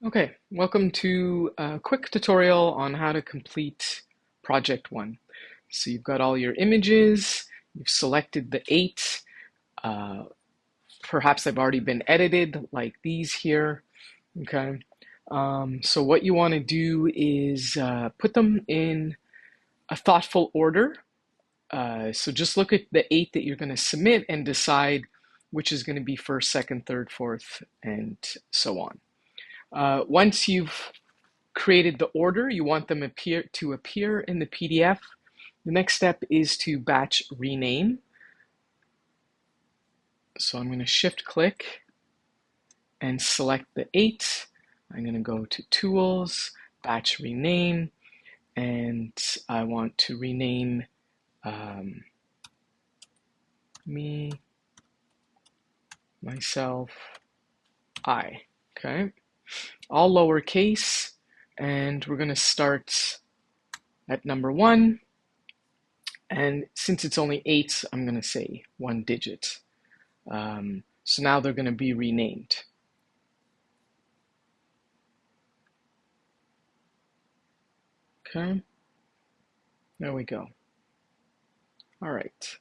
Okay, welcome to a quick tutorial on how to complete project one. So you've got all your images, you've selected the 8, uh, perhaps they've already been edited like these here, okay? So what you want to do is put them in a thoughtful order. So just look at the 8 that you're going to submit and decide which is going to be first, second, third, fourth, and so on. Once you've created the order, you want them to appear in the PDF. The next step is to batch rename. So I'm going to shift click and select the 8. I'm going to go to Tools, Batch Rename, and I want to rename me, myself, I. Okay, all lowercase, and we're going to start at number 1. And since it's only 8, I'm going to say 1 digit. So now they're going to be renamed. Okay, there we go. All right.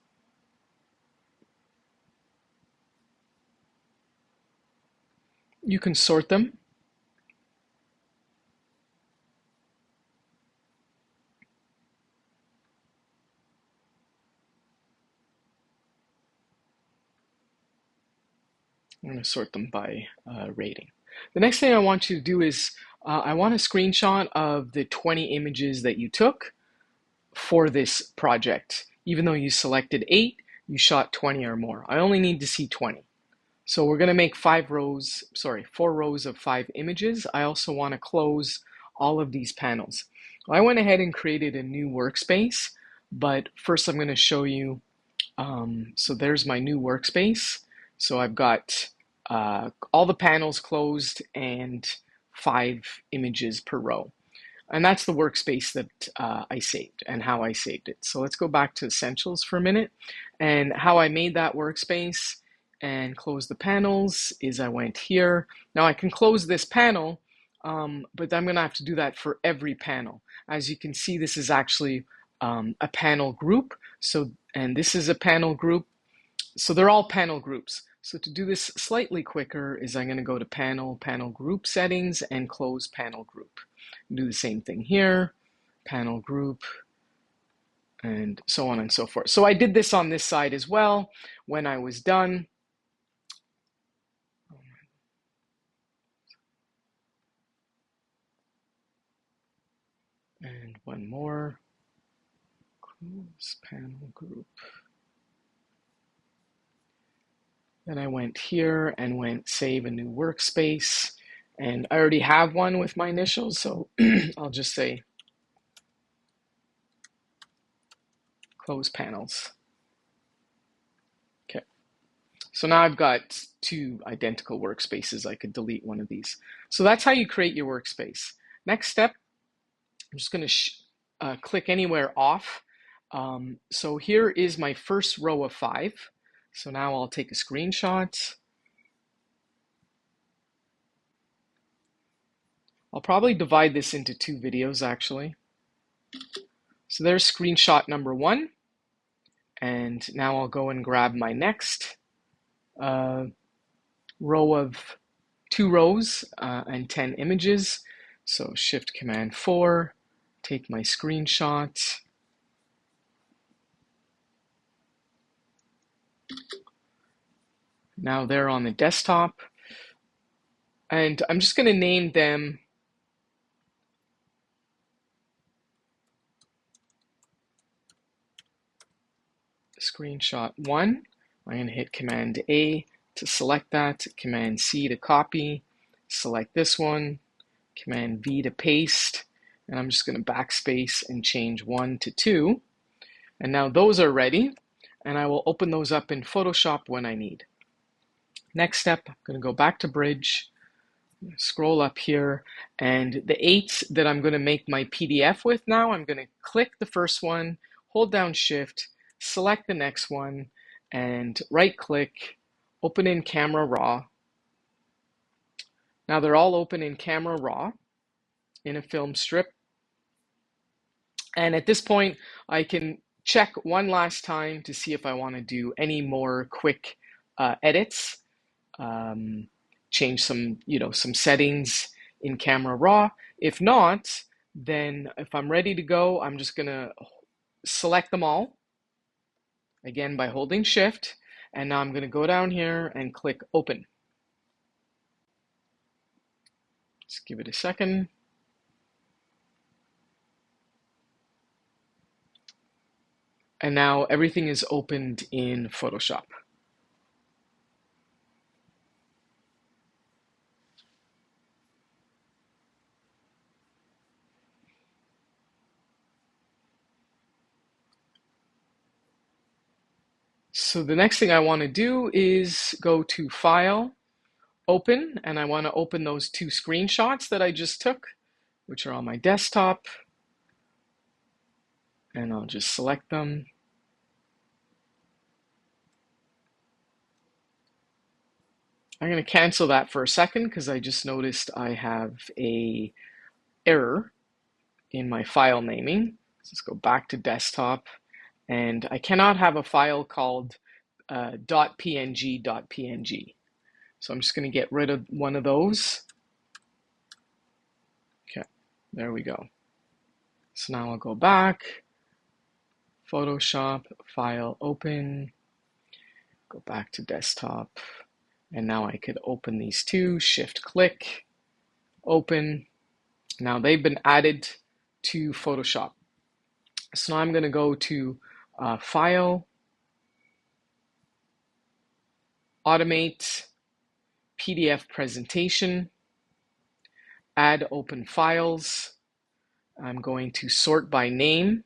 You can sort them. I'm going to sort them by rating. The next thing I want you to do is I want a screenshot of the 20 images that you took for this project. Even though you selected 8, you shot 20 or more. I only need to see 20. So we're going to make 4 rows of 5 images. I also want to close all of these panels. I went ahead and created a new workspace, but first I'm going to show you. So there's my new workspace. So I've got all the panels closed and 5 images per row. And that's the workspace that I saved and how I saved it. So let's go back to Essentials for a minute. And how I made that workspace and close the panels is I went here. Now I can close this panel, but I'm going to have to do that for every panel. As you can see, this is actually a panel group. And this is a panel group. So they're all panel groups. So to do this slightly quicker is I'm going to go to Panel, Panel Group Settings, and close Panel Group. Do the same thing here, Panel Group, and so on and so forth. So I did this on this side as well when I was done. And one more, close Panel Group. Then I went here and went Save a New Workspace. And I already have one with my initials, so I'll just say Close Panels. Okay. So now I've got 2 identical workspaces. I could delete one of these. So that's how you create your workspace. Next step, I'm just going to click anywhere off. So here is my first row of 5. So now I'll take a screenshot. I'll probably divide this into 2 videos actually. So there's screenshot number 1. And now I'll go and grab my next row of 2 rows and 10 images. So Shift Command 4, take my screenshot. Now they're on the desktop. And I'm just going to name them screenshot 1. I'm going to hit Command A to select that, Command C to copy, select this one, Command V to paste, and I'm just going to backspace and change 1 to 2. And now those are ready, and I will open those up in Photoshop when I need. Next step, I'm going to go back to Bridge, scroll up here, and the 8 that I'm going to make my PDF with now, I'm going to click the first one, hold down Shift, select the next one, and right click, open in Camera Raw, Now they're all open in Camera Raw in a film strip. And at this point, I can check one last time to see if I want to do any more quick edits, um, change some, some settings in Camera Raw. If not, then if I'm ready to go, I'm just gonna select them all, again by holding Shift, and now I'm gonna go down here and click Open. Let's give it a second. And now everything is opened in Photoshop. So the next thing I want to do is go to File, Open, and I want to open those two screenshots that I just took, which are on my desktop. And I'll just select them. I'm going to cancel that for a second because I just noticed I have a error in my file naming. Let's go back to desktop, and I cannot have a file called .png.png. So I'm just going to get rid of one of those. Okay, there we go. So now I'll go back, Photoshop, File, Open, go back to desktop, and now I could open these two, Shift click, Open. Now they've been added to Photoshop. So now I'm going to go to File, Automate, PDF Presentation, Add Open Files. I'm going to sort by name.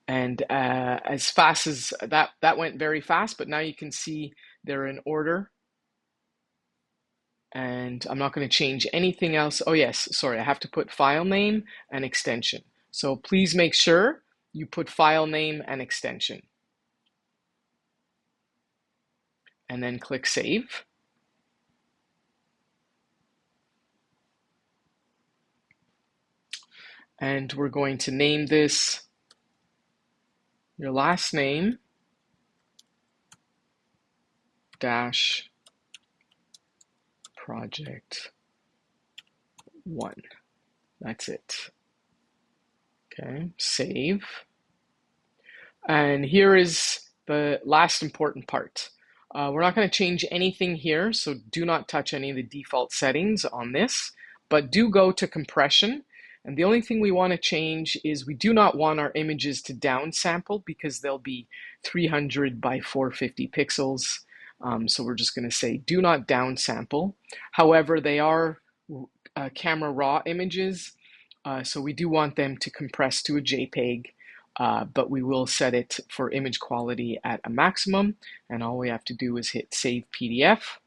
And as fast as that went very fast, but now you can see they're in order. And I'm not going to change anything else. Oh yes, sorry, I have to put file name and extension. So please make sure you put file name and extension. And then click Save. And we're going to name this your last name dash project 1. That's it. Okay, save. And here is the last important part. We're not going to change anything here, so do not touch any of the default settings on this, but do go to compression. And the only thing we want to change is we do not want our images to downsample because they'll be 300 by 450 pixels. So we're just going to say do not downsample. However, they are camera raw images, so we do want them to compress to a JPEG, but we will set it for image quality at a maximum, and all we have to do is hit Save PDF.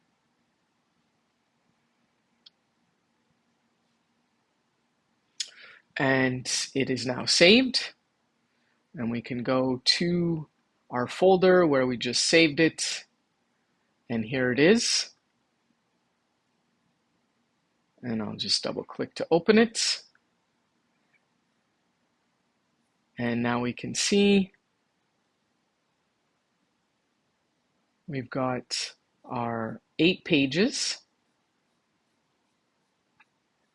And it is now saved, and we can go to our folder where we just saved it, and here it is. And I'll just double click to open it. And now we can see we've got our 8 pages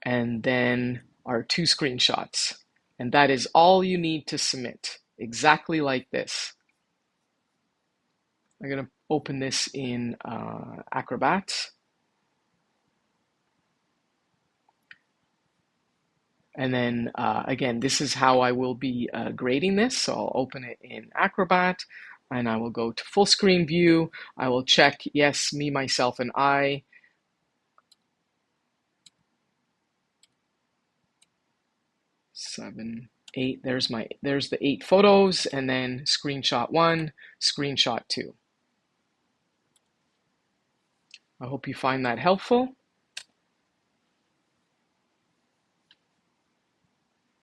and then our 2 screenshots. And that is all you need to submit, exactly like this. I'm going to open this in Acrobat. And then again, this is how I will be grading this. So I'll open it in Acrobat and I will go to full screen view. I will check, yes, me, myself, and I. Seven, 8, there's the 8 photos, and then screenshot 1, screenshot 2. I hope you find that helpful.